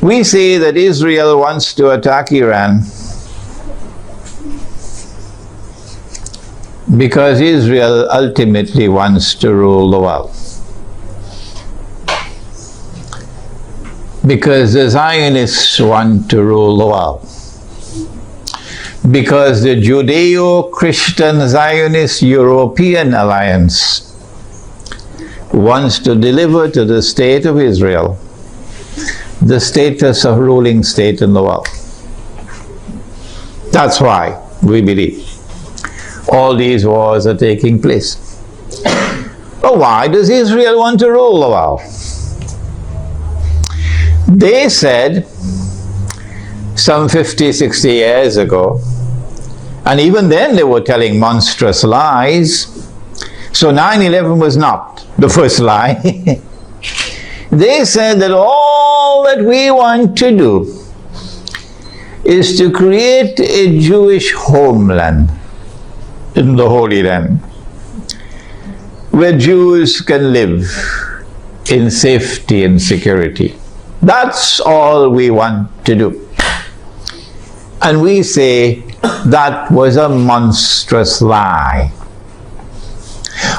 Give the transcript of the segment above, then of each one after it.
We say that Israel wants to attack Iran because Israel ultimately wants to rule the world. Because the Zionists want to rule the world. Because the Judeo-Christian Zionist European Alliance wants to deliver to the state of Israel the status of ruling state in the world. That's why we believe all these wars are taking place. But why does Israel want to rule the world? They said some 50, 60 years ago, and even then they were telling monstrous lies. So 9/11 was not the first lie. They said that all that we want to do is to create a Jewish homeland in the Holy Land where Jews can live in safety and security. That's all we want to do. And we say that was a monstrous lie.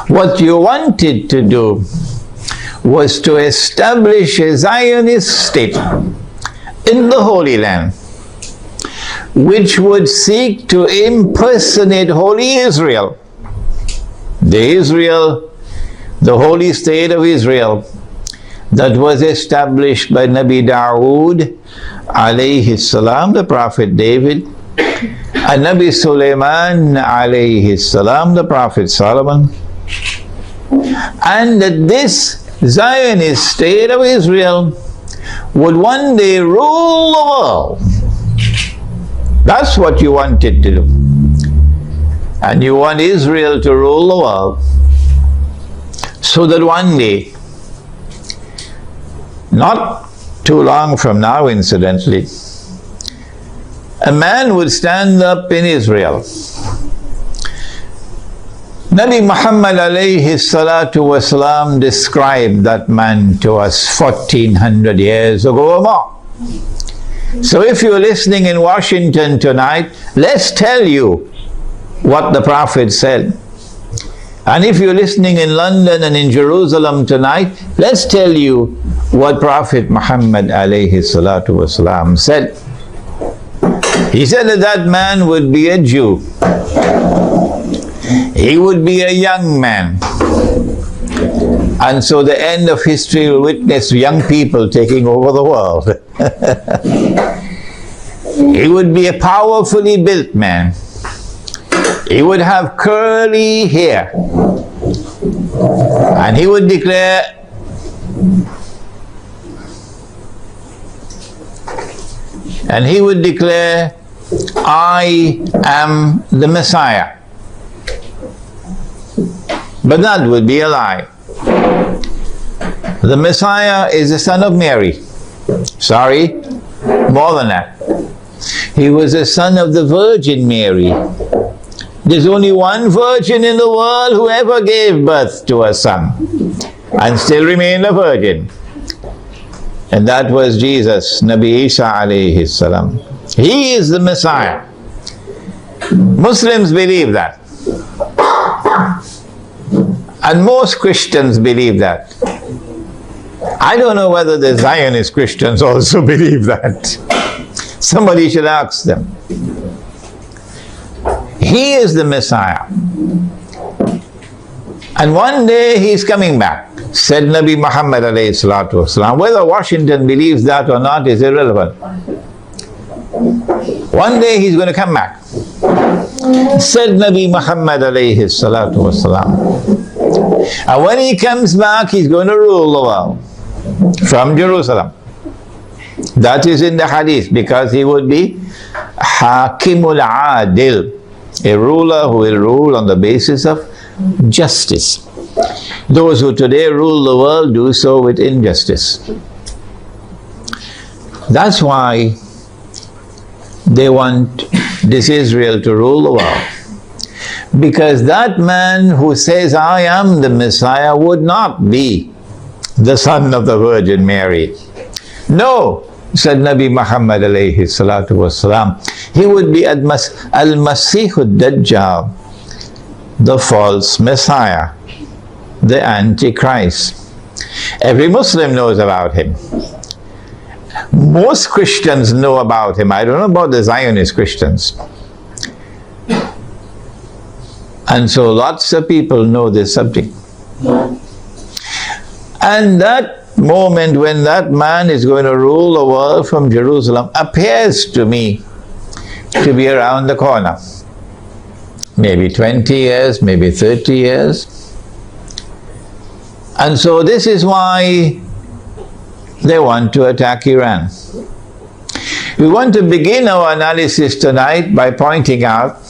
What you wanted to do was to establish a Zionist state in the Holy Land, which would seek to impersonate Holy Israel, the holy state of Israel, that was established by Nabi Dawood, alayhi salam, the Prophet David, and Nabi Sulaiman, alayhi salam, the Prophet Solomon, and that this Zionist state of Israel would one day rule the world. That's what you wanted to do. And you want Israel to rule the world so that one day, not too long from now incidentally, a man would stand up in Israel. Nabi Muhammad alayhi salatu wasalam described that man to us 1400 years ago or more. So if you're listening in Washington tonight, let's tell you what the Prophet said. And if you're listening in London and in Jerusalem tonight, let's tell you what Prophet Muhammad alayhi salatu wasalam said. He said that that man would be a Jew. He would be a young man. And so the end of history will witness young people taking over the world. He would be a powerfully built man. He would have curly hair. And he would declare, I am the Messiah. But that would be a lie. The Messiah is the son of Mary. Sorry, more than that. He was the son of the Virgin Mary. There's only one virgin in the world who ever gave birth to a son and still remained a virgin. And that was Jesus, Nabi Isa alayhi salam. He is the Messiah. Muslims believe that. And most Christians believe that. I don't know whether the Zionist Christians also believe that. Somebody should ask them. He is the Messiah. And one day he's coming back, said Nabi Muhammad alayhi salatu wasalam. Whether Washington believes that or not is irrelevant. One day he's going to come back, said Nabi Muhammad alayhi salatu wasalam. And when he comes back, he's going to rule the world from Jerusalem. That is in the Hadith, because he would be Hakimul Adil, a ruler who will rule on the basis of justice. Those who today rule the world do so with injustice. That's why they want this Israel to rule the world. Because that man who says, I am the Messiah, would not be the son of the Virgin Mary. No, said Nabi Muhammad alayhi salatu wasalam, he would be al-Masih al-Dajjal, the false Messiah, the Antichrist. Every Muslim knows about him. Most Christians know about him. I don't know about the Zionist Christians. And so lots of people know this subject. And that moment when that man is going to rule the world from Jerusalem appears to me to be around the corner. Maybe 20 years, maybe 30 years. And so this is why they want to attack Iran. We want to begin our analysis tonight by pointing out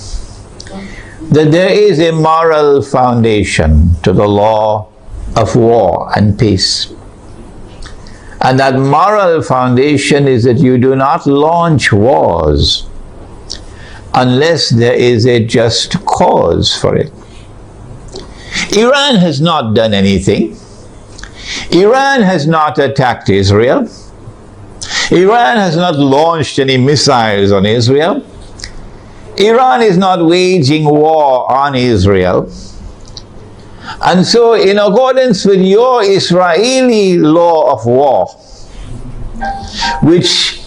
that there is a moral foundation to the law of war and peace. And that moral foundation is that you do not launch wars unless there is a just cause for it. Iran has not done anything. Iran has not attacked Israel. Iran has not launched any missiles on Israel. Iran is not waging war on Israel. And so, in accordance with your Israeli law of war, which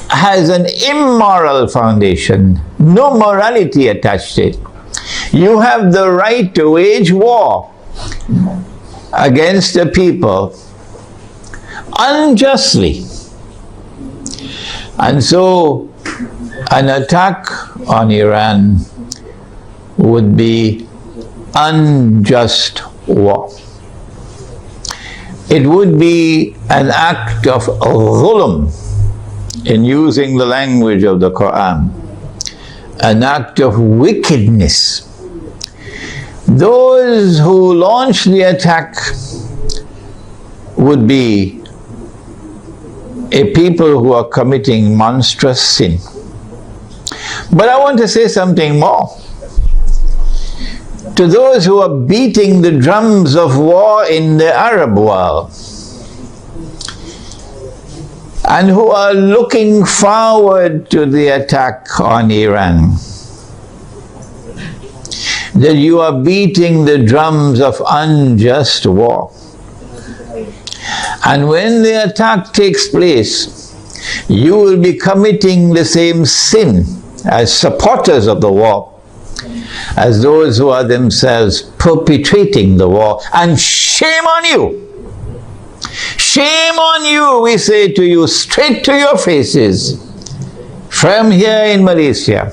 has an immoral foundation, no morality attached to it, you have the right to wage war against the people unjustly. And so, an attack on Iran would be unjust war. It would be an act of dhulm, in using the language of the Qur'an, an act of wickedness. Those who launch the attack would be a people who are committing monstrous sin. But I want to say something more. To those who are beating the drums of war in the Arab world, and who are looking forward to the attack on Iran, that you are beating the drums of unjust war. And when the attack takes place, you will be committing the same sin as supporters of the war, as those who are themselves perpetrating the war. And shame on you! Shame on you, we say to you, straight to your faces, from here in Malaysia,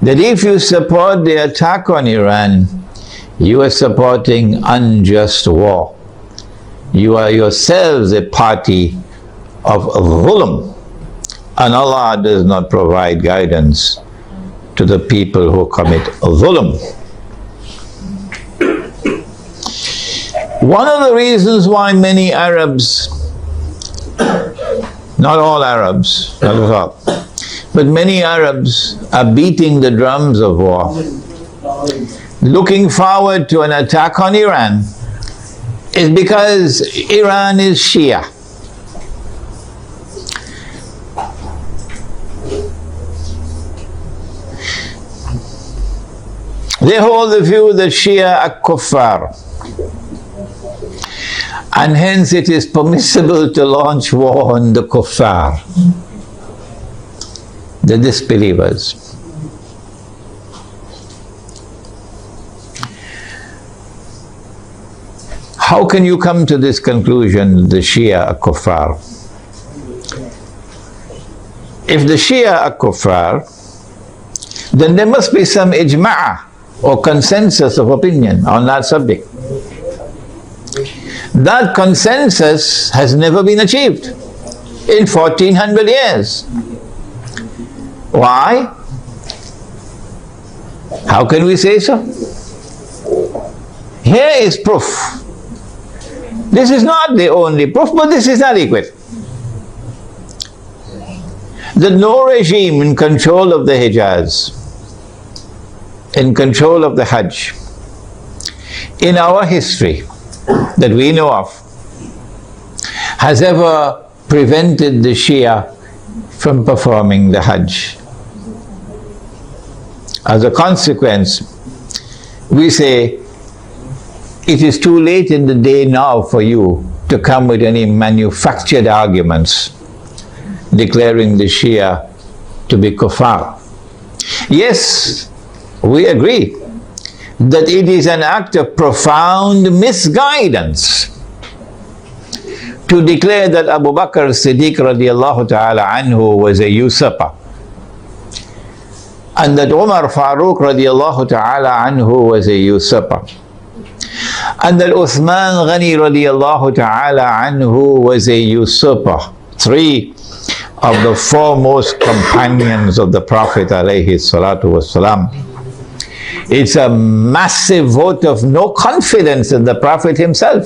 that if you support the attack on Iran, you are supporting unjust war. You are yourselves a party of dhulm, and Allah does not provide guidance to the people who commit dhulm. One of the reasons why many Arabs, not all Arabs, not at all, but many Arabs are beating the drums of war, looking forward to an attack on Iran, is because Iran is Shia. They hold the view that Shia are kuffar, and hence it is permissible to launch war on the kuffar, the disbelievers. How can you come to this conclusion, the Shia are kuffar? If the Shia are kuffar, then there must be some ijma' or consensus of opinion on that subject. That consensus has never been achieved in 1400 years. Why? How can we say so? Here is proof. This is not the only proof, but this is adequate. That no regime in control of the Hijaz, in control of the Hajj, in our history that we know of, has ever prevented the Shia from performing the Hajj. As a consequence, we say, it is too late in the day now for you to come with any manufactured arguments declaring the Shia to be kuffar. Yes, we agree that it is an act of profound misguidance to declare that Abu Bakr Siddiq radiallahu ta'ala anhu was a usurper, and that Umar Farooq radiallahu ta'ala anhu was a usurper, and that Uthman Ghani radiallahu ta'ala anhu was a usurper. Three of the foremost companions of the Prophet alayhi salatu wasalam. It's a massive vote of no confidence in the Prophet himself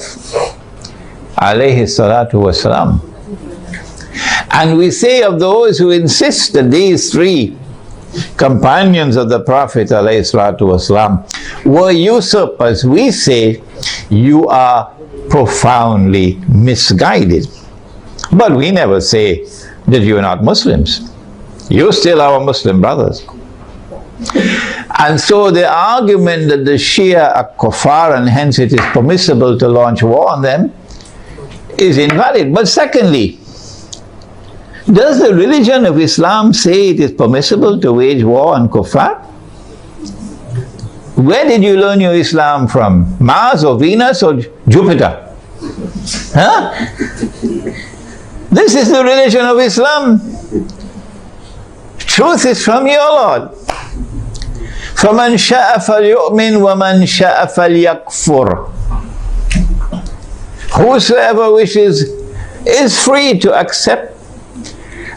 alayhi salatu wasalam. And we say of those who insist that these three companions of the Prophet alayhi salatu wasalam were usurpers, we say you are profoundly misguided. But we never say that you are not Muslims. You still are our Muslim brothers. And so the argument that the Shia are kuffar and hence it is permissible to launch war on them is invalid. But secondly, does the religion of Islam say it is permissible to wage war on kuffar? Where did you learn your Islam from? Mars or Venus or Jupiter? Huh? This is the religion of Islam. Truth is from your Lord. فَمَنْ شَاءَ فَلْيُؤْمِنْ وَمَنْ شَاءَ فَلْيَكْفُرْ. Whosoever wishes is free to accept,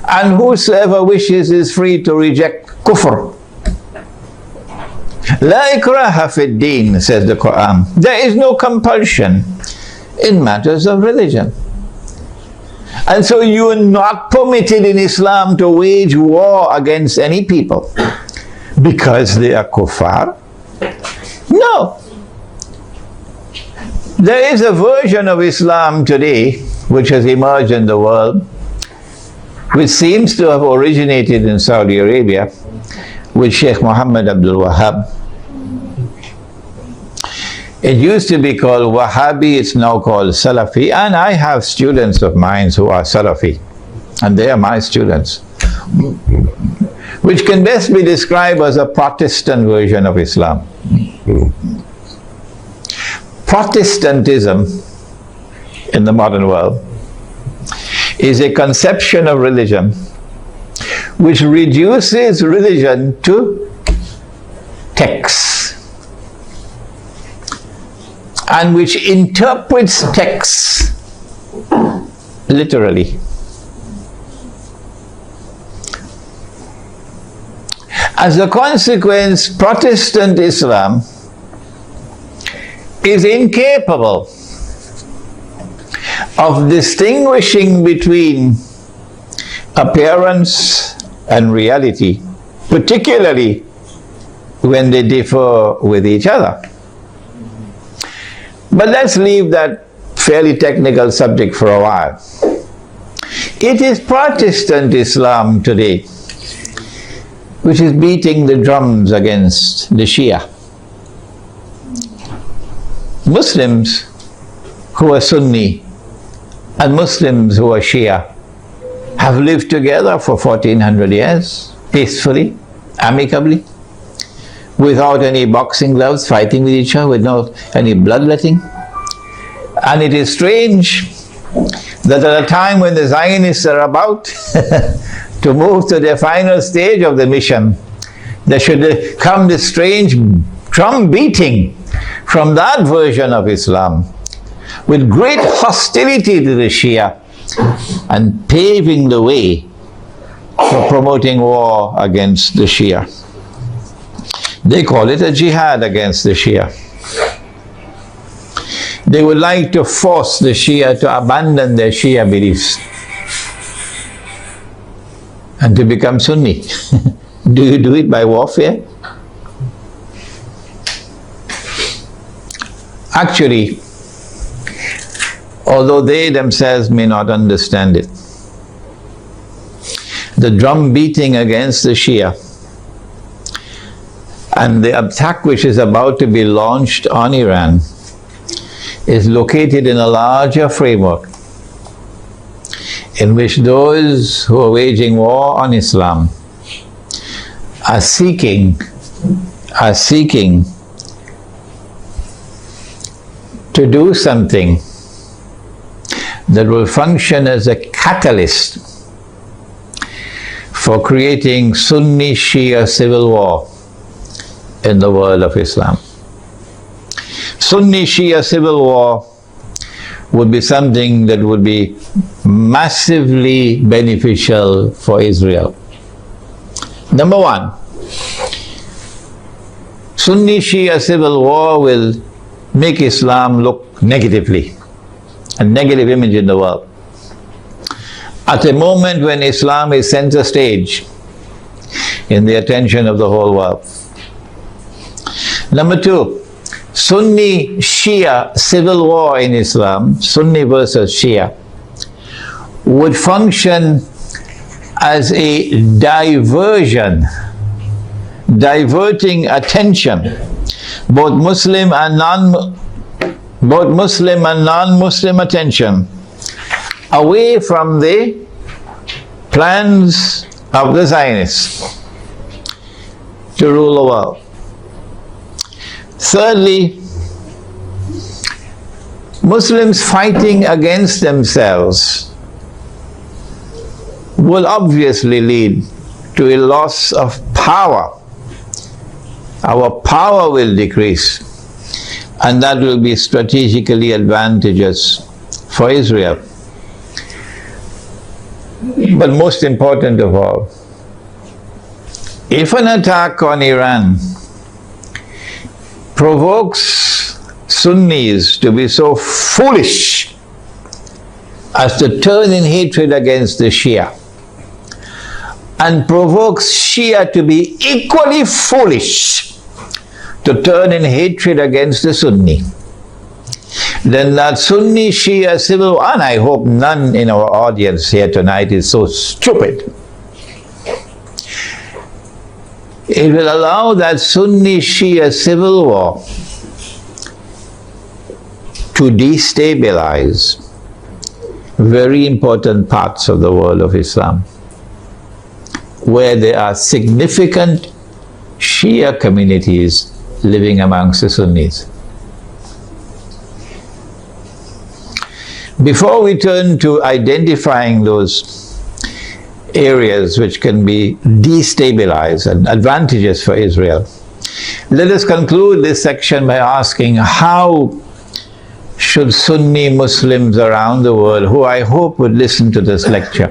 and whosoever wishes is free to reject kufr. لَا إِكْرَاهَ فِي الدِّينِ, says the Qur'an. There is no compulsion in matters of religion. And so you are not permitted in Islam to wage war against any people because they are kuffar. No. There is a version of Islam today which has emerged in the world, which seems to have originated in Saudi Arabia with Sheikh Muhammad Abdul Wahhab. It used to be called Wahhabi, it's now called Salafi, and I have students of mine who are Salafi, and they are my students, which can best be described as a Protestant version of Islam. Protestantism in the modern world is a conception of religion which reduces religion to texts, and which interprets texts literally. As a consequence, Protestant Islam is incapable of distinguishing between appearance and reality, particularly when they differ with each other. But let's leave that fairly technical subject for a while. It is Protestant Islam today which is beating the drums against the Shia. Muslims who are Sunni and Muslims who are Shia have lived together for 1400 years, peacefully, amicably, without any boxing gloves, fighting with each other, without any bloodletting. And it is strange that at a time when the Zionists are about to move to their final stage of the mission, there should come this strange drum beating from that version of Islam with great hostility to the Shia and paving the way for promoting war against the Shia. They call it a jihad against the Shia. They would like to force the Shia to abandon their Shia beliefs and to become Sunni. Do you do it by warfare? Actually, although they themselves may not understand it, the drum beating against the Shia. And the attack which is about to be launched on Iran is located in a larger framework in which those who are waging war on Islam are seeking to do something that will function as a catalyst for creating Sunni Shia civil war in the world of Islam. Sunni Shia civil war would be something that would be massively beneficial for Israel. Number one, Sunni Shia civil war will make Islam look negatively, a negative image in the world. At a moment when Islam is center stage in the attention of the whole world. Number two, Sunni Shia civil war in Islam, Sunni versus Shia, would function as a diversion, diverting attention, both Muslim and non-Muslim attention, away from the plans of the Zionists to rule the world. Thirdly, Muslims fighting against themselves will obviously lead to a loss of power. Our power will decrease, and that will be strategically advantageous for Israel. But most important of all, if an attack on Iran provokes Sunnis to be so foolish as to turn in hatred against the Shia, and provokes Shia to be equally foolish to turn in hatred against the Sunni, then that Sunni Shia civil war, and I hope none in our audience here tonight is so stupid, it will allow that Sunni Shia civil war to destabilize very important parts of the world of Islam, where there are significant Shia communities living amongst the Sunnis. Before we turn to identifying those areas which can be destabilized and advantageous for Israel, let us conclude this section by asking, how should Sunni Muslims around the world, who I hope would listen to this lecture,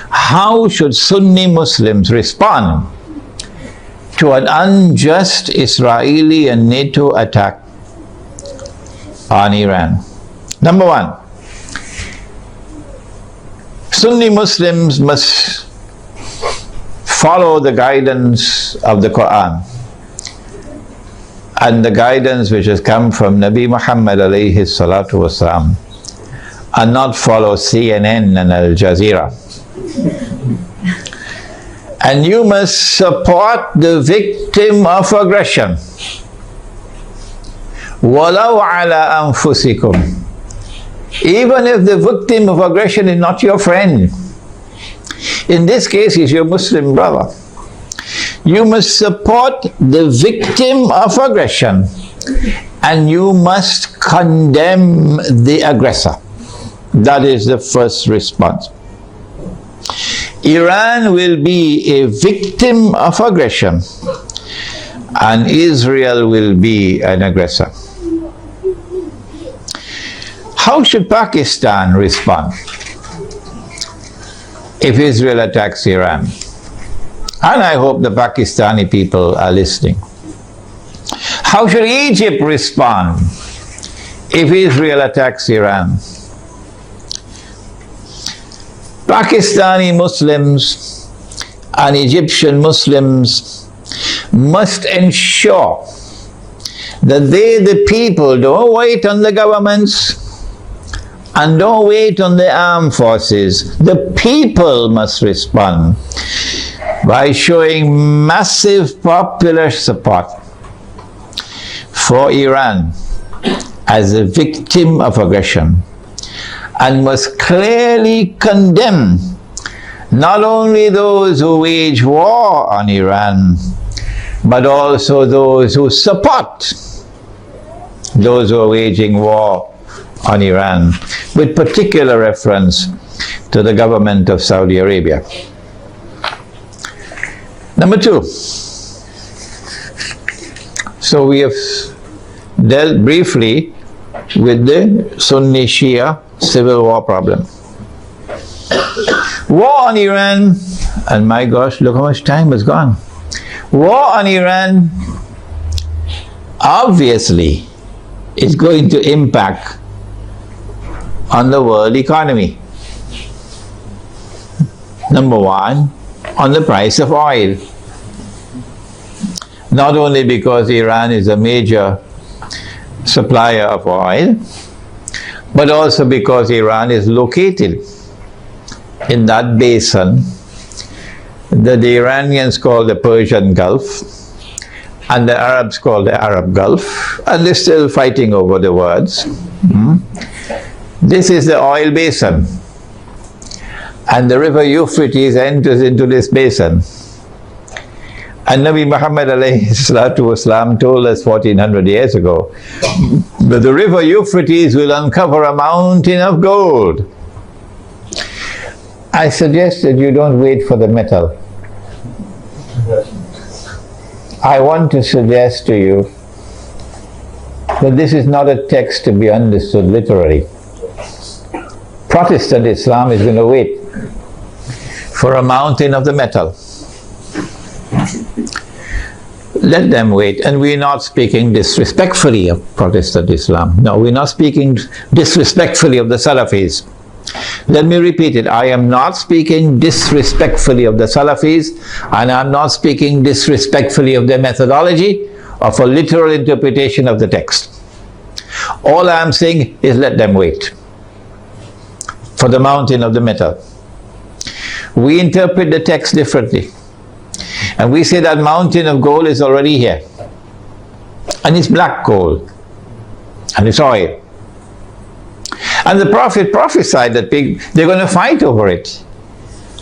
how should Sunni Muslims respond to an unjust Israeli and NATO attack on Iran? Number one, Sunni Muslims must follow the guidance of the Qur'an and the guidance which has come from Nabi Muhammad alayhi salatu wasalam, and not follow CNN and Al Jazeera. And you must support the victim of aggression. وَلَوْ عَلَىٰ أَنفُسِكُمْ. Even if the victim of aggression is not your friend. In this case, he's your Muslim brother. You must support the victim of aggression, and you must condemn the aggressor. That is the first response. Iran will be a victim of aggression, and Israel will be an aggressor. How should Pakistan respond if Israel attacks Iran? And I hope the Pakistani people are listening. How should Egypt respond if Israel attacks Iran? Pakistani Muslims and Egyptian Muslims must ensure that they, the people, don't wait on the governments And don't wait on the armed forces. The people must respond by showing massive popular support for Iran as a victim of aggression, and must clearly condemn not only those who wage war on Iran, but also those who support those who are waging war on Iran, with particular reference to the government of Saudi Arabia. Number two, so we have dealt briefly with the Sunni Shia civil war problem. War on Iran, and my gosh, look how much time has gone. War on Iran obviously is going to impact on the world economy. Number one, on the price of oil. Not only because Iran is a major supplier of oil, but also because Iran is located in that basin that the Iranians call the Persian Gulf and the Arabs call the Arab Gulf, and they're still fighting over the words. This is the oil basin, and the river Euphrates enters into this basin. And Nabi Muhammad ﷺ told us 1400 years ago that the river Euphrates will uncover a mountain of gold. I suggest that you don't wait for the metal. I want to suggest to you that this is not a text to be understood literally. Protestant Islam is going to wait for a mountain of the metal. Let them wait. And we're not speaking disrespectfully of Protestant Islam. No, we're not speaking disrespectfully of the Salafis. Let me repeat it. I am not speaking disrespectfully of the Salafis, and I'm not speaking disrespectfully of their methodology or for literal interpretation of the text. All I'm saying is let them wait for the mountain of the metal. We interpret the text differently. And we say that mountain of gold is already here. And it's black gold. And it's oil. And the Prophet prophesied that they're going to fight over it.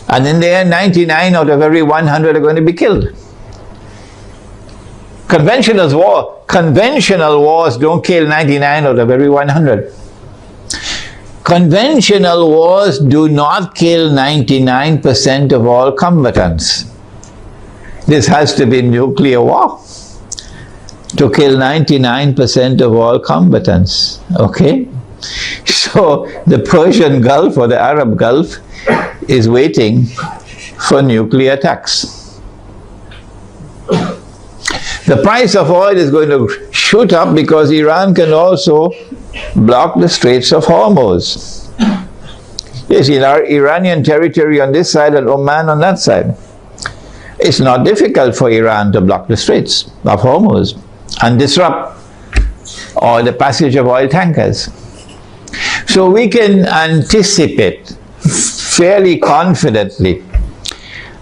And in the end, 99 out of every 100 are going to be killed. Conventional wars don't kill 99 out of every 100. Conventional wars do not kill 99% of all combatants. This has to be nuclear war to kill 99% of all combatants. Okay? So the Persian Gulf or the Arab Gulf is waiting for nuclear attacks. The price of oil is going to shoot up because Iran can also block the Straits of Hormuz. Yes, in our Iranian territory on this side and Oman on that side. It's not difficult for Iran to block the Straits of Hormuz and disrupt the passage of oil tankers. So we can anticipate fairly confidently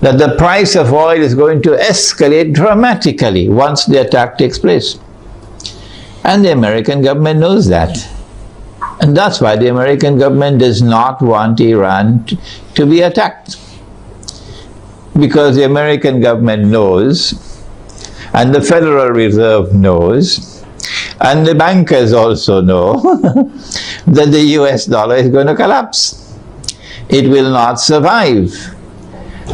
that the price of oil is going to escalate dramatically once the attack takes place. And the American government knows that. And that's why the American government does not want Iran to be attacked. Because the American government knows, and the Federal Reserve knows, and the bankers also know that the US dollar is going to collapse. It will not survive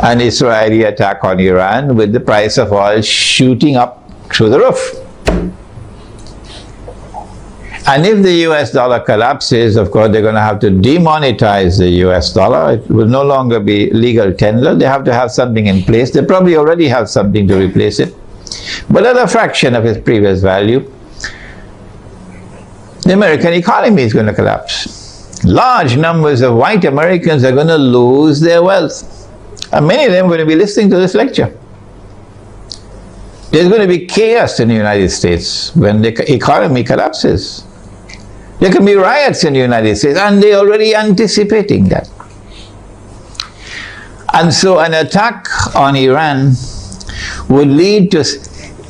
an Israeli attack on Iran with the price of oil shooting up through the roof. And if the US dollar collapses, of course, they're going to have to demonetize the US dollar. It will no longer be legal tender. They have to have something in place. They probably already have something to replace it. But at a fraction of its previous value, the American economy is going to collapse. Large numbers of white Americans are going to lose their wealth. And many of them are going to be listening to this lecture. There's going to be chaos in the United States when the economy collapses. There can be riots in the United States, and they're already anticipating that. And so an attack on Iran would lead to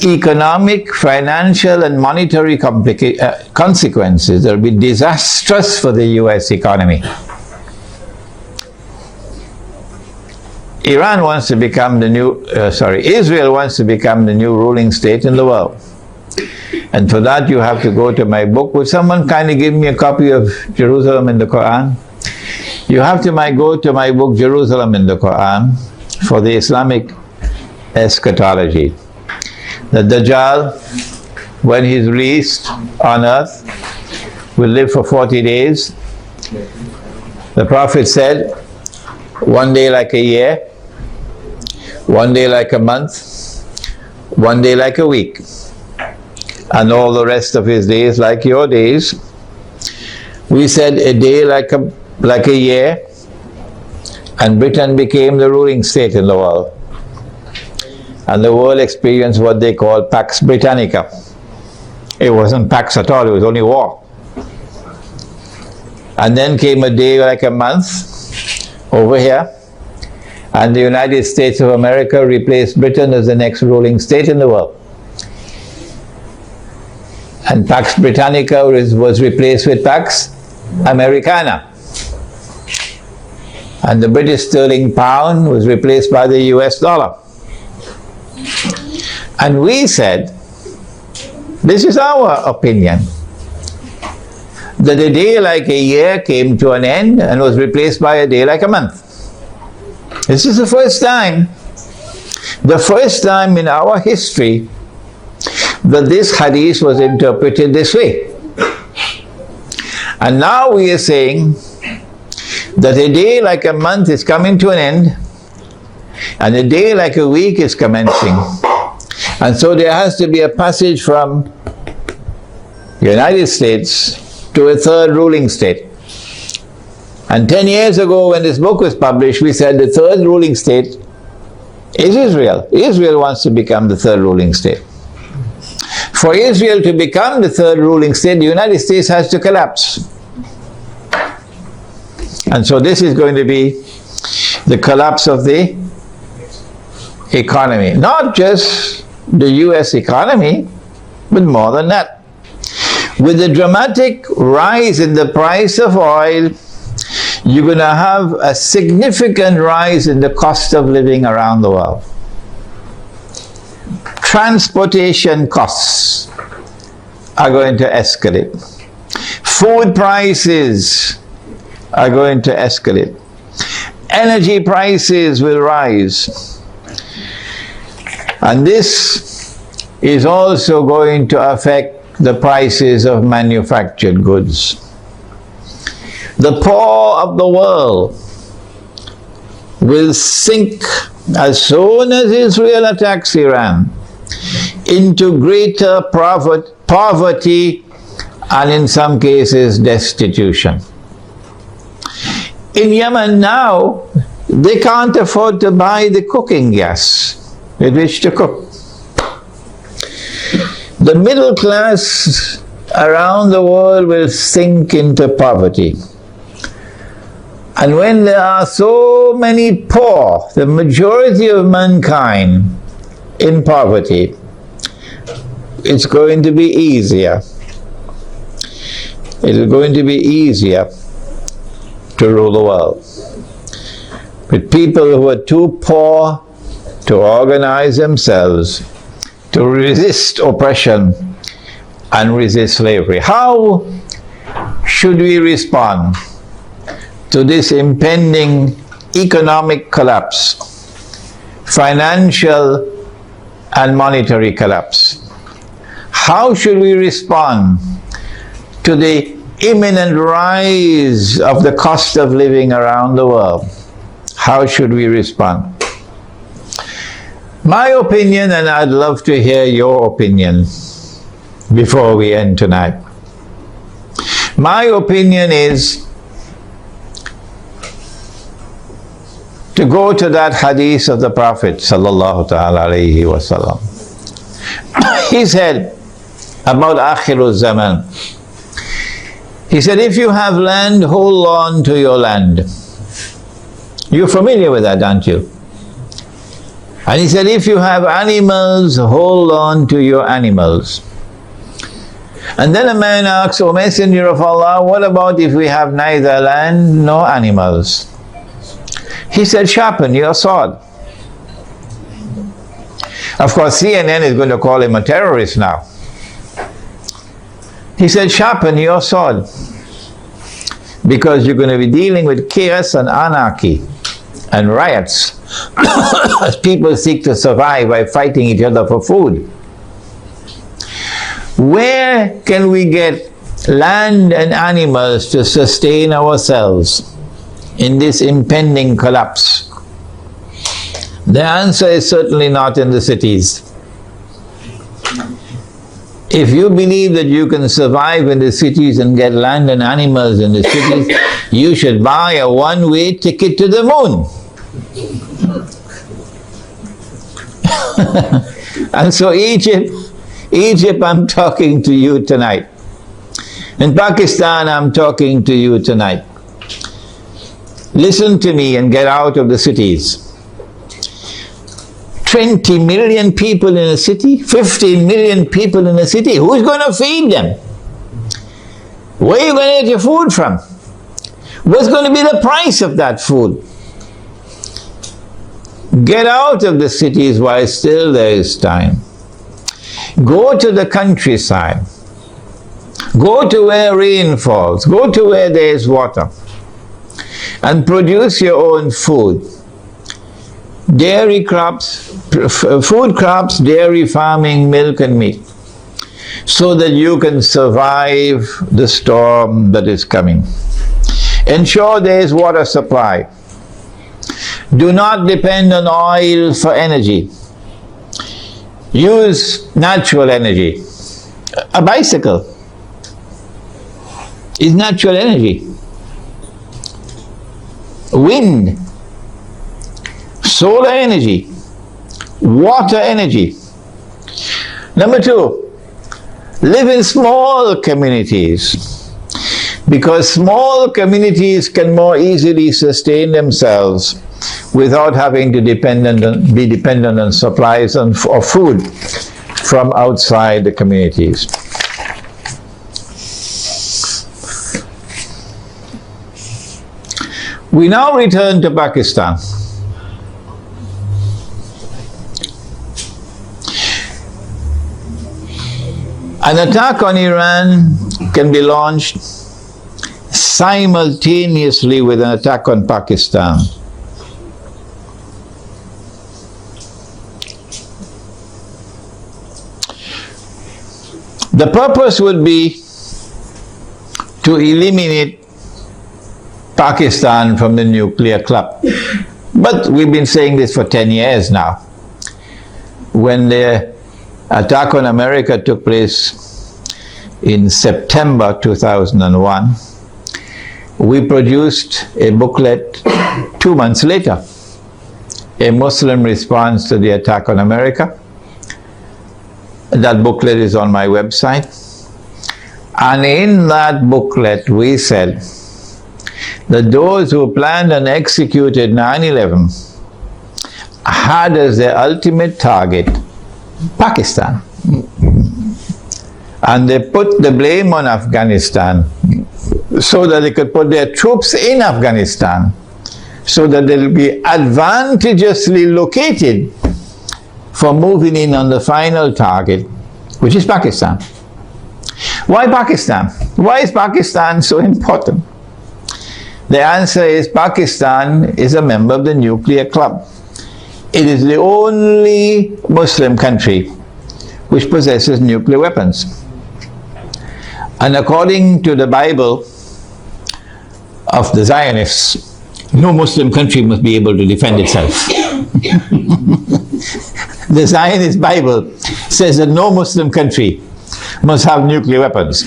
economic, financial, and monetary consequences that will be disastrous for the US economy. Israel wants to become the new ruling state in the world. And for that you have to go to my book. Would someone kindly give me a copy of Jerusalem in the Qur'an? You have to go to my book, Jerusalem in the Qur'an, for the Islamic eschatology. The Dajjal, when he's released on earth, will live for 40 days. The Prophet said, one day like a year, one day like a month, one day like a week, and all the rest of his days like your days. We said a day like a year, and Britain became the ruling state in the world. And the world experienced what they call Pax Britannica. It wasn't Pax at all, it was only war. And then came a day like a month over here, and the United States of America replaced Britain as the next ruling state in the world. And Pax Britannica was replaced with Pax Americana. And the British sterling pound was replaced by the US dollar. And we said, this is our opinion, that a day like a year came to an end and was replaced by a day like a month. This is the first time in our history that this hadith was interpreted this way. And now we are saying that a day like a month is coming to an end, and a day like a week is commencing. And so there has to be a passage from the United States to a third ruling state. And 10 years ago when this book was published, we said the third ruling state is Israel. Israel wants to become the third ruling state. For Israel to become the third ruling state, the United States has to collapse. And so this is going to be the collapse of the economy. Not just the US economy, but more than that. With the dramatic rise in the price of oil, you're going to have a significant rise in the cost of living around the world. Transportation costs are going to escalate. Food prices are going to escalate. Energy prices will rise. And this is also going to affect the prices of manufactured goods. The poor of the world will sink as soon as Israel attacks Iran into greater poverty and in some cases destitution. In Yemen now, they can't afford to buy the cooking gas with which to cook. The middle class around the world will sink into poverty. And when there are so many poor, the majority of mankind in poverty, it's going to be easier. It is going to be easier to rule the world. With people who are too poor to organize themselves, to resist oppression and resist slavery. How should we respond to this impending economic collapse, financial and monetary collapse? How should we respond to the imminent rise of the cost of living around the world? How should we respond? My opinion, and I'd love to hear your opinion before we end tonight. My opinion is to go to that hadith of the Prophet sallallahu ta'ala alayhi wa sallam. He said about Akhirul Zaman, He said, if you have land, hold on to your land. You're familiar with that, aren't you? And he said, if you have animals, hold on to your animals. And then a man asks, O Messenger of Allah, what about if we have neither land nor animals? He said, sharpen your sword. Of course, CNN is going to call him a terrorist now. He said, sharpen your sword, because you're going to be dealing with chaos and anarchy and riots as people seek to survive by fighting each other for food. Where can we get land and animals to sustain ourselves in this impending collapse? The answer is certainly not in the cities. If you believe that you can survive in the cities and get land and animals in the cities, you should buy a one-way ticket to the moon. And so Egypt, I'm talking to you tonight. In Pakistan, I'm talking to you tonight. Listen to me and get out of the cities. 20 million people in a city, 15 million people in a city. Who's going to feed them? Where are you going to get your food from? What's going to be the price of that food? Get out of the cities while still there is time. Go to the countryside. Go to where rain falls. Go to where there is water. And produce your own food. Dairy crops, food crops, dairy farming, milk and meat, so that you can survive the storm that is coming. Ensure there is water supply. Do not depend on oil for energy. Use natural energy. A bicycle is natural energy. Wind, solar energy, water energy. Number two, live in small communities, because small communities can more easily sustain themselves without having to be dependent on supplies of food from outside the communities. We now return to Pakistan. An attack on Iran can be launched simultaneously with an attack on Pakistan. The purpose would be to eliminate Pakistan from the nuclear club. But we've been saying this for 10 years now. When the attack on America took place in September 2001, we produced a booklet 2 months later, a Muslim response to the attack on America. That booklet is on my website. And in that booklet we said that those who planned and executed 9/11 had as their ultimate target Pakistan. And they put the blame on Afghanistan so that they could put their troops in Afghanistan so that they'll be advantageously located for moving in on the final target, which is Pakistan. Why Pakistan? Why is Pakistan so important? The answer is Pakistan is a member of the nuclear club. It is the only Muslim country which possesses nuclear weapons. And according to the Bible of the Zionists, no Muslim country must be able to defend itself. The Zionist Bible says that no Muslim country must have nuclear weapons.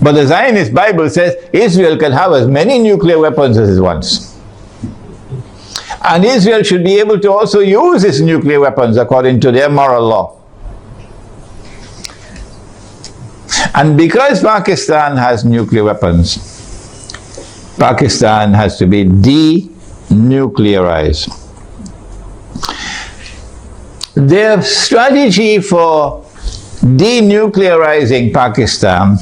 But the Zionist Bible says Israel can have as many nuclear weapons as it wants. And Israel should be able to also use its nuclear weapons according to their moral law. And because Pakistan has nuclear weapons, Pakistan has to be denuclearized. Their strategy for denuclearizing Pakistan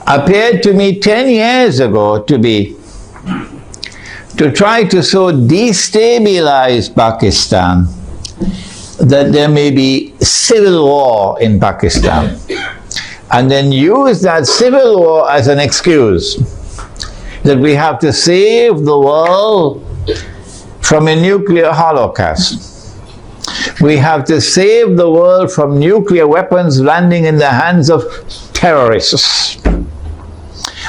appeared to me 10 years ago to be to try to so destabilize Pakistan that there may be civil war in Pakistan, and then use that civil war as an excuse that we have to save the world from a nuclear holocaust. We have to save the world from nuclear weapons landing in the hands of terrorists.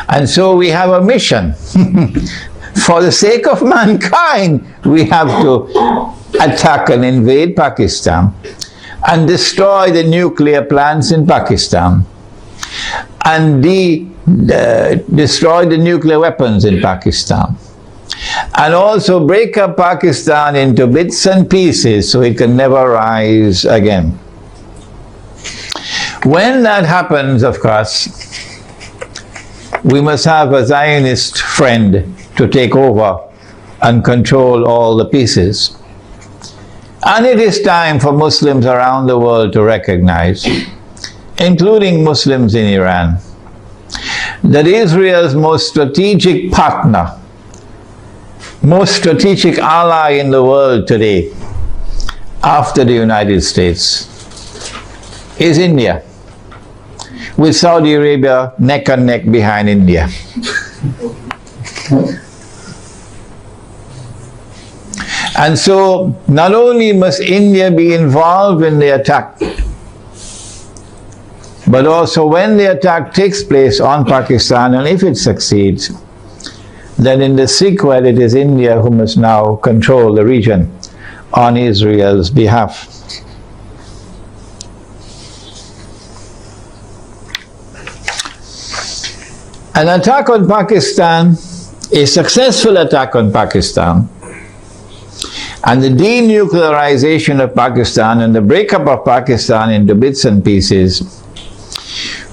And so we have a mission. For the sake of mankind, we have to attack and invade Pakistan and destroy the nuclear plants in Pakistan and destroy the nuclear weapons in Pakistan, and also break up Pakistan into bits and pieces so it can never rise again. When that happens, of course, we must have a Zionist friend to take over and control all the pieces. And it is time for Muslims around the world to recognize, including Muslims in Iran, that Israel's most strategic partner, most strategic ally in the world today, after the United States, is India, with Saudi Arabia neck and neck behind India. And so, not only must India be involved in the attack, but also when the attack takes place on Pakistan, and if it succeeds, then in the sequel it is India who must now control the region on Israel's behalf. An attack on Pakistan, a successful attack on Pakistan, and the denuclearization of Pakistan and the breakup of Pakistan into bits and pieces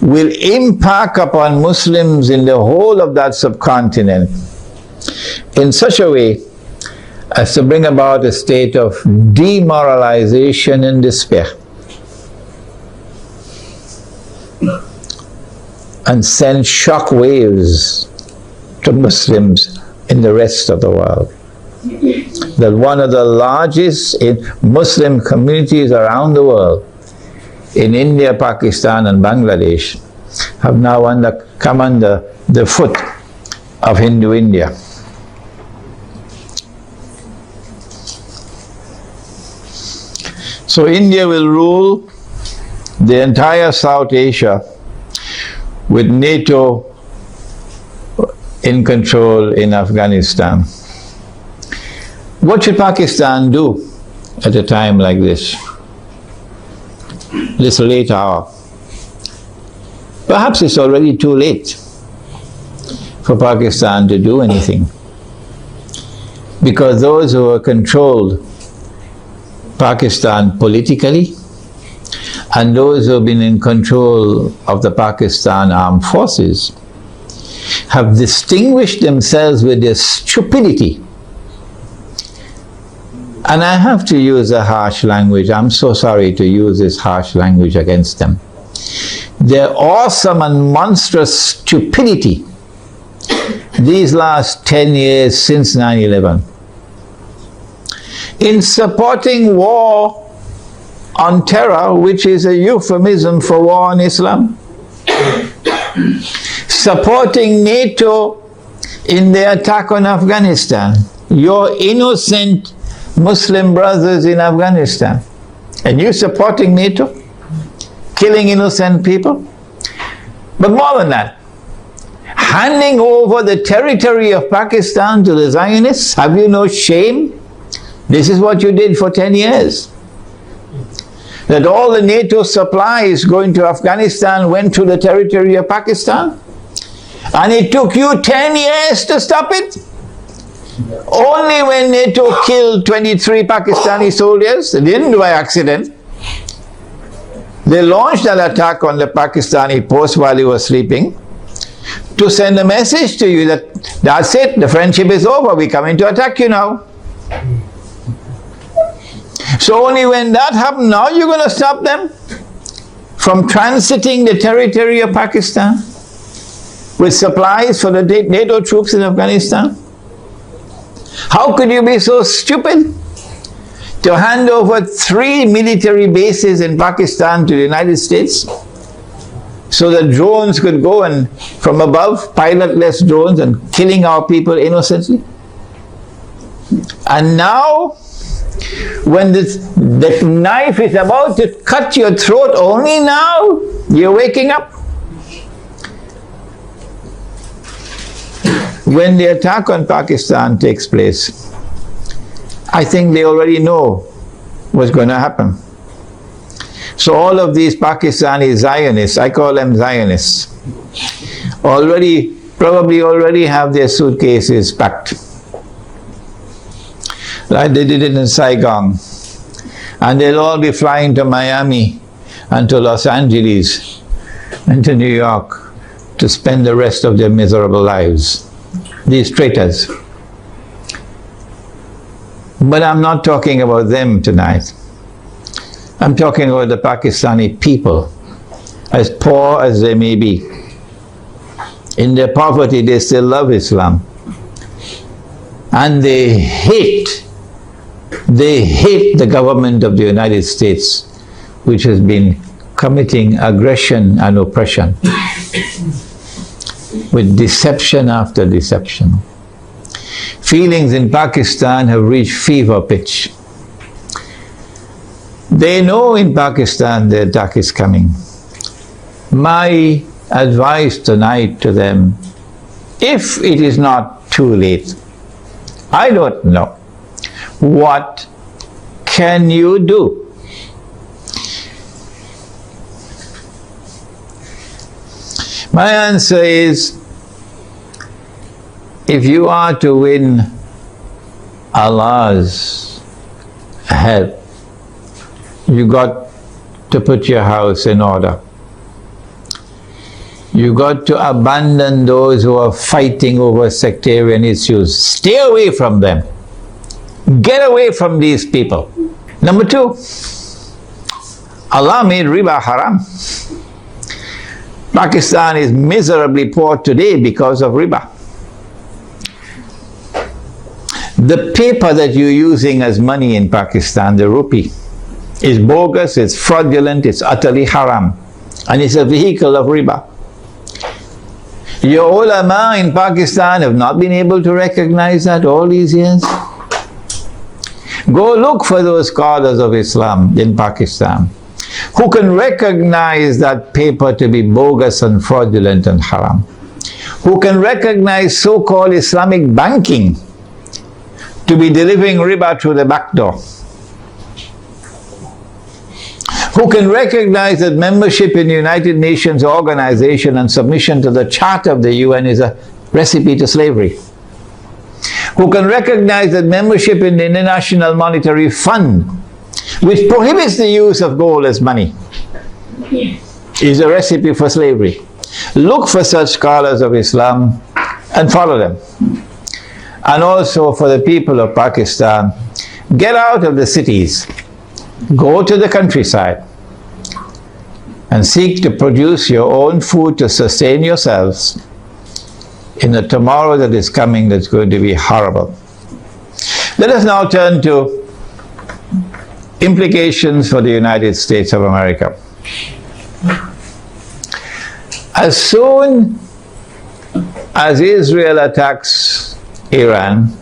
will impact upon Muslims in the whole of that subcontinent in such a way as to bring about a state of demoralization and despair, and send shock waves to Muslims in the rest of the world. That one of the largest Muslim communities around the world, in India, Pakistan and Bangladesh, have now come under the foot of Hindu India. So India will rule the entire South Asia with NATO in control in Afghanistan. What should Pakistan do at a time like this late hour? Perhaps it's already too late for Pakistan to do anything, because those who have controlled Pakistan politically and those who have been in control of the Pakistan armed forces have distinguished themselves with their stupidity. And I have to use a harsh language. I'm so sorry to use this harsh language against them. Their awesome and monstrous stupidity these last 10 years since 9/11 in supporting war on terror, which is a euphemism for war on Islam, supporting NATO in their attack on Afghanistan, your innocent Muslim brothers in Afghanistan, and you supporting NATO, killing innocent people. But more than that, handing over the territory of Pakistan to the Zionists. Have you no shame? This is what you did for 10 years. That all the NATO supplies going to Afghanistan went to the territory of Pakistan, and it took you 10 years to stop it. Only when NATO killed 23 Pakistani soldiers, they didn't do by accident. They launched an attack on the Pakistani post while he was sleeping to send a message to you that that's it, the friendship is over, we're coming to attack you now. So only when that happened, now you're going to stop them from transiting the territory of Pakistan with supplies for the NATO troops in Afghanistan? How could you be so stupid to hand over 3 military bases in Pakistan to the United States so that drones could go and from above, pilotless drones, and killing our people innocently? And now, when the knife is about to cut your throat, only now you're waking up. When the attack on Pakistan takes place, I think they already know what's going to happen. So all of these Pakistani Zionists, I call them Zionists, probably already have their suitcases packed. Like they did it in Saigon. And they'll all be flying to Miami and to Los Angeles and to New York to spend the rest of their miserable lives. These traitors. But I'm not talking about them tonight. I'm talking about the Pakistani people, as poor as they may be. In their poverty, they still love Islam. And they hate the government of the United States, which has been committing aggression and oppression with deception after deception. Feelings in Pakistan have reached fever pitch. They know in Pakistan the attack is coming. My advice tonight to them, if it is not too late, I don't know, what can you do? My answer is, if you are to win Allah's help, you got to put your house in order. You got to abandon those who are fighting over sectarian issues. Stay away from them. Get away from these people. Number 2, Allah made riba haram. Pakistan is miserably poor today because of riba. The paper that you're using as money in Pakistan, the rupee, is bogus, it's fraudulent, it's utterly haram, and it's a vehicle of riba. Your ulama in Pakistan have not been able to recognize that all these years. Go look for those scholars of Islam in Pakistan who can recognize that paper to be bogus and fraudulent and haram, who can recognize so-called Islamic banking to be delivering riba through the back door, who can recognize that membership in the United Nations organization and submission to the Charter of the UN is a recipe to slavery, who can recognize that membership in the International Monetary Fund, which prohibits the use of gold as money, is a recipe for slavery. Look for such scholars of Islam and follow them. And also for the people of Pakistan, get out of the cities, go to the countryside, and seek to produce your own food to sustain yourselves in the tomorrow that is coming that's going to be horrible. Let us now turn to implications for the United States of America. As soon as Israel attacks Iran,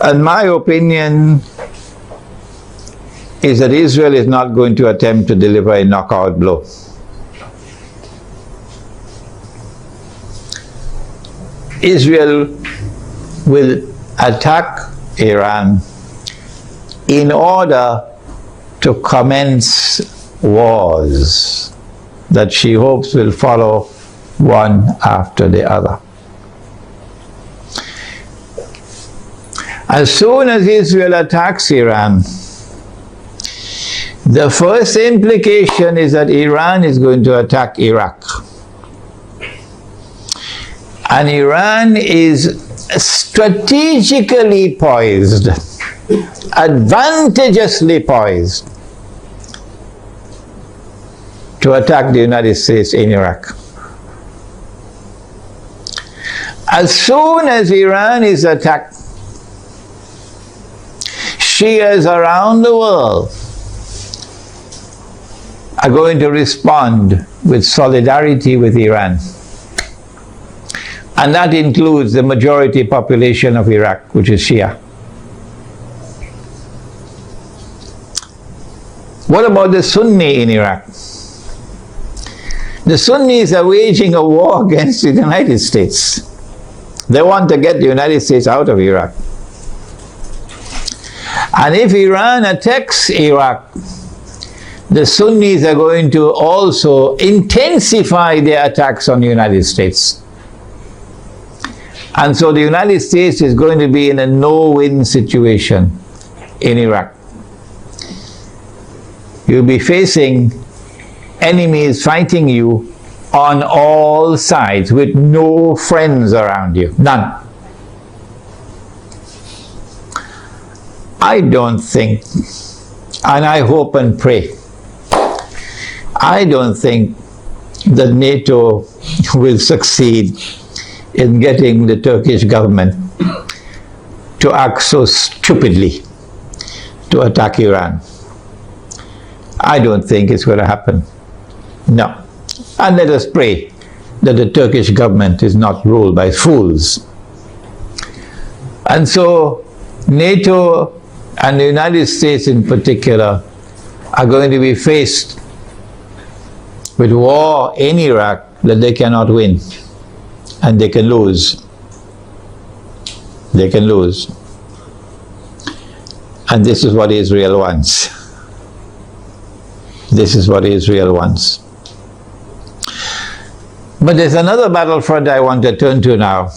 and my opinion is that Israel is not going to attempt to deliver a knockout blow. Israel will attack Iran in order to commence wars that she hopes will follow one after the other. As soon as Israel attacks Iran, The first implication is that Iran is going to attack Iraq. And Iran is strategically poised, advantageously poised, to attack the United States in Iraq. As soon as Iran is attacked, Shias around the world are going to respond with solidarity with Iran. And that includes the majority population of Iraq, which is Shia. What about the Sunni in Iraq? The Sunnis are waging a war against the United States. They want to get the United States out of Iraq. And if Iran attacks Iraq, the Sunnis are going to also intensify their attacks on the United States. And so the United States is going to be in a no-win situation in Iraq. You'll be facing enemies fighting you on all sides with no friends around you. None. I don't think, and I hope and pray, I don't think that NATO will succeed in getting the Turkish government to act so stupidly to attack Iran. I don't think it's going to happen. No. And let us pray that the Turkish government is not ruled by fools. And so NATO and the United States in particular are going to be faced with war in Iraq that they cannot win. And they can lose. They can lose. And this is what Israel wants. This is what Israel wants. But there's another battlefront I want to turn to now.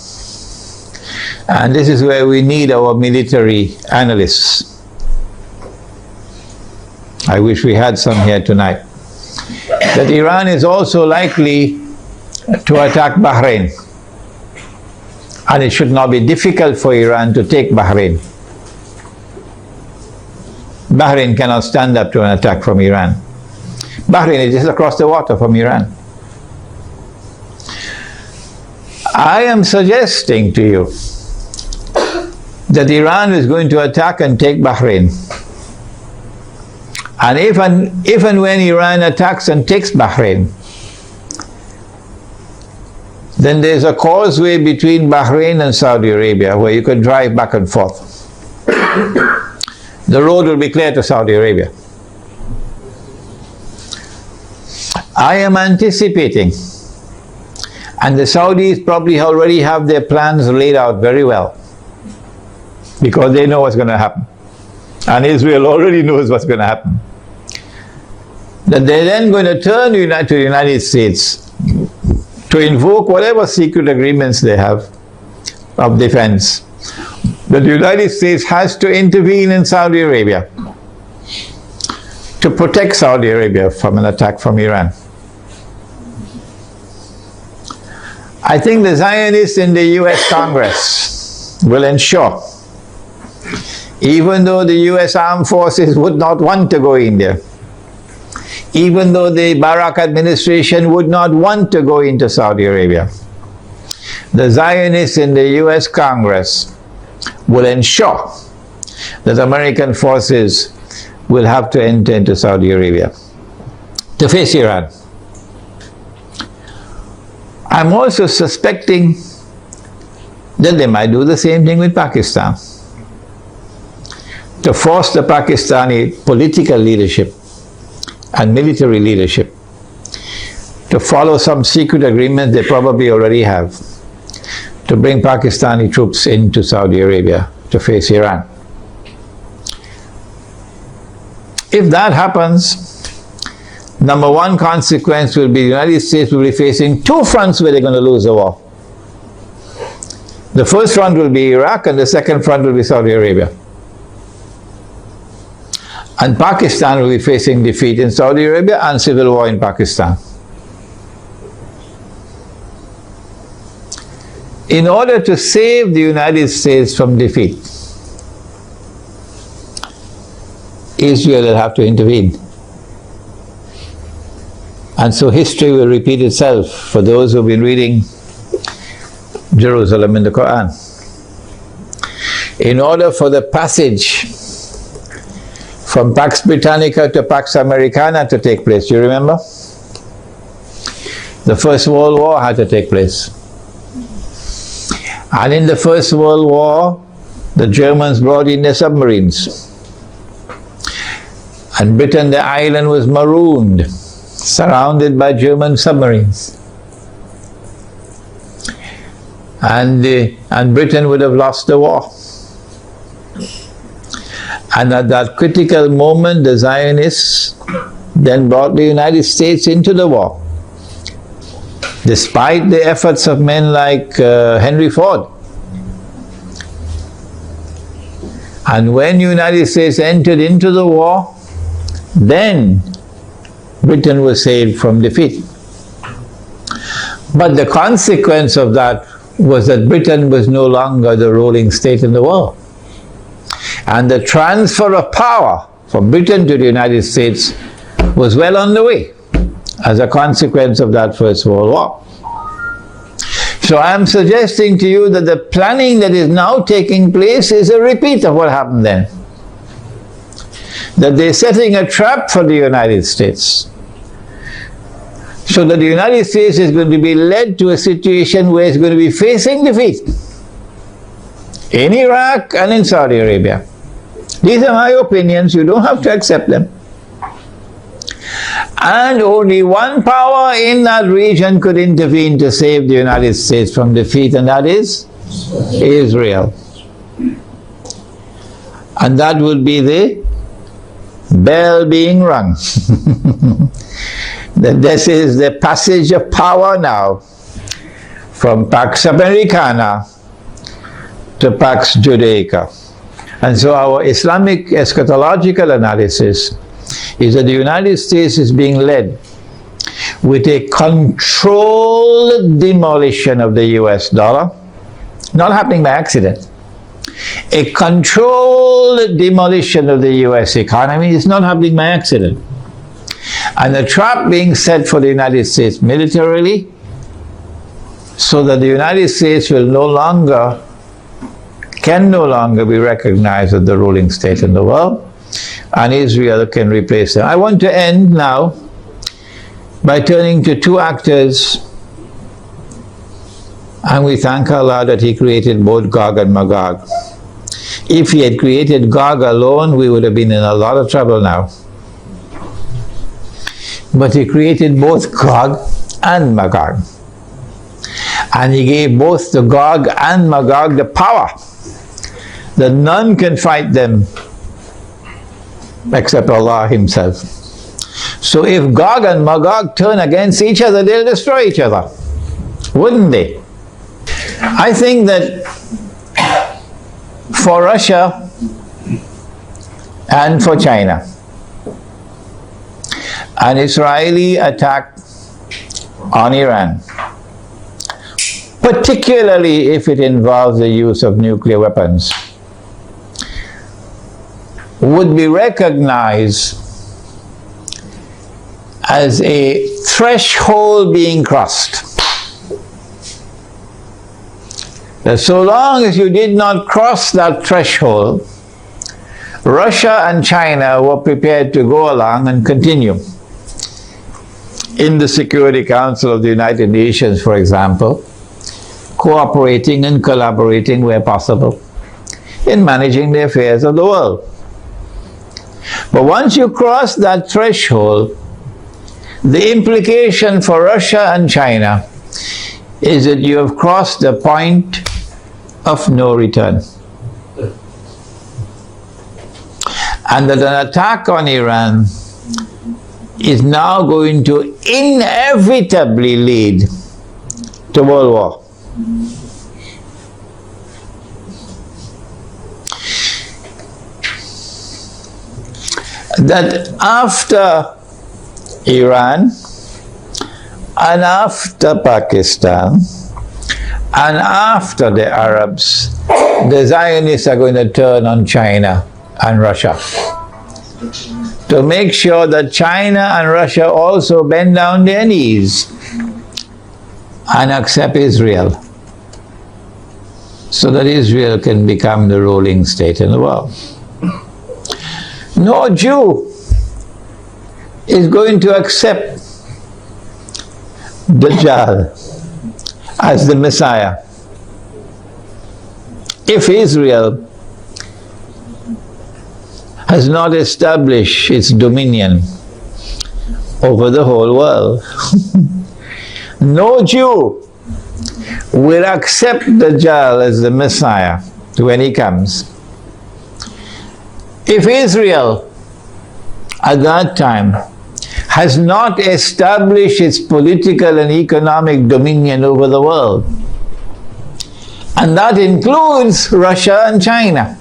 And this is where we need our military analysts. I wish we had some here tonight. That Iran is also likely to attack Bahrain. And it should not be difficult for Iran to take Bahrain. Bahrain cannot stand up to an attack from Iran. Bahrain is just across the water from Iran. I am suggesting to you that Iran is going to attack and take Bahrain. And if and when Iran attacks and takes Bahrain, then there's a causeway between Bahrain and Saudi Arabia where you can drive back and forth. The road will be clear to Saudi Arabia. I am anticipating, and the Saudis probably already have their plans laid out very well, because they know what's going to happen. And Israel already knows what's going to happen. That they're then going to turn to the United States to invoke whatever secret agreements they have of defense. That the United States has to intervene in Saudi Arabia to protect Saudi Arabia from an attack from Iran. I think the Zionists in the US Congress will ensure, even though the US armed forces would not want to go in there, even though the Barak administration would not want to go into Saudi Arabia, the Zionists in the US Congress will ensure that American forces will have to enter into Saudi Arabia to face Iran. I'm also suspecting that they might do the same thing with Pakistan, to force the Pakistani political leadership and military leadership to follow some secret agreement they probably already have, to bring Pakistani troops into Saudi Arabia to face Iran. If that happens, number one consequence will be the United States will be facing two fronts where they're going to lose the war. The first front will be Iraq, and the second front will be Saudi Arabia. And Pakistan will be facing defeat in Saudi Arabia and civil war in Pakistan. In order to save the United States from defeat, Israel will have to intervene. And so history will repeat itself for those who have been reading Jerusalem in the Qur'an. In order for the passage from Pax Britannica to Pax Americana to take place, you remember? The First World War had to take place. And in the First World War, the Germans brought in their submarines. And Britain, the island, was marooned, surrounded by German submarines. And Britain would have lost the war. And at that critical moment, the Zionists then brought the United States into the war, despite the efforts of men like Henry Ford. And when the United States entered into the war, then Britain was saved from defeat. But the consequence of that was that Britain was no longer the ruling state in the world. And the transfer of power from Britain to the United States was well on the way as a consequence of that First World War. So I am suggesting to you that the planning that is now taking place is a repeat of what happened then. That they're setting a trap for the United States, so that the United States is going to be led to a situation where it's going to be facing defeat in Iraq and in Saudi Arabia. These are my opinions, you don't have to accept them. And only one power in that region could intervene to save the United States from defeat, and that is Israel. And that would be the bell being rung. That this is the passage of power now from Pax Americana to Pax Judaica. And so our Islamic eschatological analysis is that the United States is being led with a controlled demolition of the US dollar, not happening by accident. A controlled demolition of the US economy is not happening by accident. And the trap being set for the United States militarily, so that the United States can no longer be recognized as the ruling state in the world, and Israel can replace them. I want to end now by turning to two actors, and we thank Allah that He created both Gog and Magog. If He had created Gog alone, we would have been in a lot of trouble now. But He created both Gog and Magog. And He gave both the Gog and Magog the power that none can fight them except Allah Himself. So if Gog and Magog turn against each other, they'll destroy each other, wouldn't they? I think that for Russia and for China, an Israeli attack on Iran, particularly if it involves the use of nuclear weapons, would be recognized as a threshold being crossed. That so long as you did not cross that threshold, Russia and China were prepared to go along and continue. In the Security Council of the United Nations, for example, cooperating and collaborating where possible in managing the affairs of the world. But once you cross that threshold, the implication for Russia and China is that you have crossed the point of no return. And that an attack on Iran is now going to inevitably lead to world war. that after Iran and after Pakistan and after the Arabs, the Zionists are going to turn on China and Russia to make sure that China and Russia also bend down their knees and accept Israel, so that Israel can become the ruling state in the world. No Jew is going to accept Dajjal as the Messiah if Israel has not established its dominion over the whole world. No Jew will accept Dajjal as the Messiah when he comes if Israel at that time has not established its political and economic dominion over the world. And that includes Russia and China.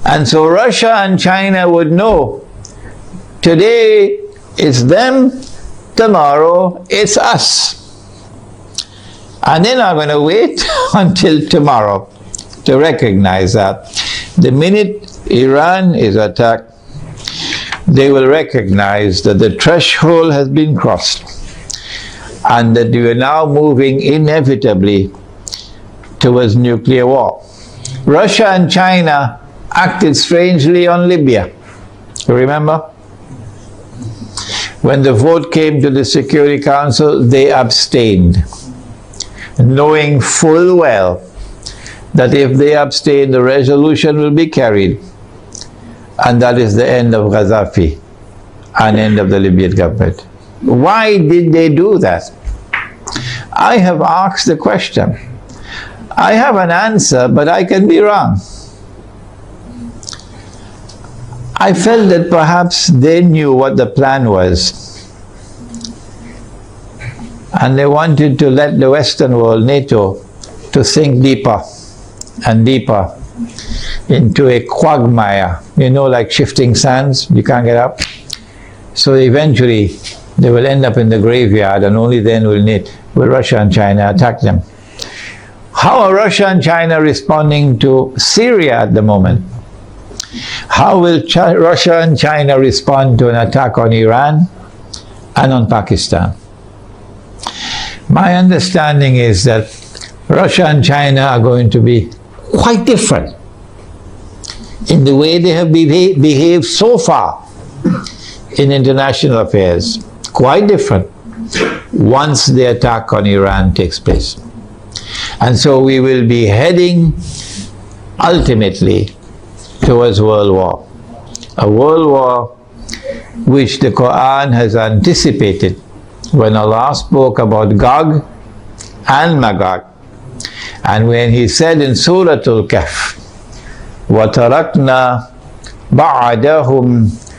And so Russia and China would know, today it's them, tomorrow it's us. And they're not going to wait until tomorrow to recognize that. The minute Iran is attacked, they will recognize that the threshold has been crossed and that we are now moving inevitably towards nuclear war. Russia and China acted strangely on Libya. Remember? When the vote came to the Security Council, they abstained, knowing full well that if they abstain, the resolution will be carried. And that is the end of Gaddafi and end of the Libyan government. Why did they do that? I have asked the question. I have an answer, but I can be wrong. I felt that perhaps they knew what the plan was. And they wanted to let the Western world, NATO, to sink deeper and deeper into a quagmire, you know, like shifting sands, you can't get up. So eventually they will end up in the graveyard, and only then will Russia and China attack them. How are Russia and China responding to Syria at the moment? How will Russia and China respond to an attack on Iran and on Pakistan? My understanding is that Russia and China are going to be quite different in the way they have behaved so far in international affairs. Quite different once the attack on Iran takes place. And so we will be heading ultimately towards world war. A world war which the Qur'an has anticipated when Allah spoke about Gog and Magog. And when he said in Surah Al-Kahf, وَتَرَكْنَا بَعْدَهُمْ